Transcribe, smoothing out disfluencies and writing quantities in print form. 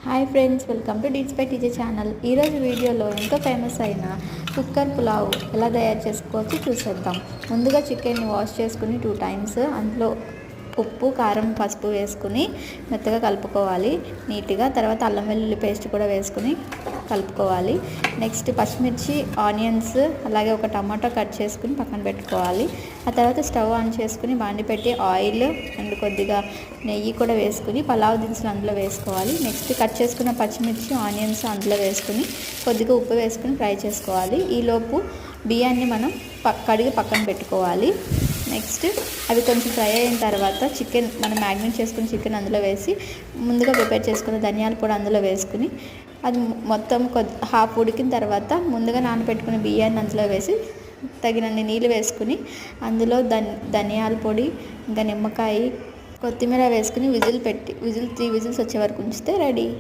Hi friends, welcome to deets by TJ channel. ఈరోజు వీడియోలో ఎంతో ఫేమస్ అయిన కుక్కర్ పులావ్ ఎలా తయారు చేసుకోవచ్చో చూసేద్దాం. ముందుగా చికెన్ని వాష్ చేసుకుని 2 టైమ్స్ అందులో ఉప్పు, కారం, పసుపు వేసుకుని మెత్తగా కలుపుకోవాలి నీట్గా. తర్వాత అల్లం వెల్లుల్లి పేస్ట్ కూడా వేసుకుని కలుపుకోవాలి. నెక్స్ట్ పచ్చిమిర్చి, ఆనియన్స్, అలాగే ఒక టమాటో కట్ చేసుకుని పక్కన పెట్టుకోవాలి. ఆ తర్వాత స్టవ్ ఆన్ చేసుకుని బాండి పెట్టి ఆయిల్ అండ్ కొద్దిగా నెయ్యి కూడా వేసుకుని పలావ్ దినుసులు అందులో వేసుకోవాలి. నెక్స్ట్ కట్ చేసుకున్న పచ్చిమిర్చి, ఆనియన్స్ అందులో వేసుకుని కొద్దిగా ఉప్పు వేసుకుని ఫ్రై చేసుకోవాలి. ఈలోపు బియ్యాన్ని మనం కడిగి పక్కన పెట్టుకోవాలి. నెక్స్ట్ అవి కొంచెం ఫ్రై అయిన తర్వాత చికెన్ మనం మ్యాగ్నేట్ చేసుకుని చికెన్ అందులో వేసి ముందుగా ప్రిపేర్ చేసుకున్న ధనియాల పొడి అందులో వేసుకుని అది మొత్తం హాఫ్ ఉడికిన తర్వాత ముందుగా నానబెట్టుకున్న బియ్యాన్ని అందులో వేసి తగినన్ని నీళ్ళు వేసుకుని అందులో ధనియాల పొడి, ఇంకా నిమ్మకాయ, కొత్తిమీర వేసుకుని విజిల్ 3 విజిల్స్ వచ్చే వరకు ఉంచితే రెడీ.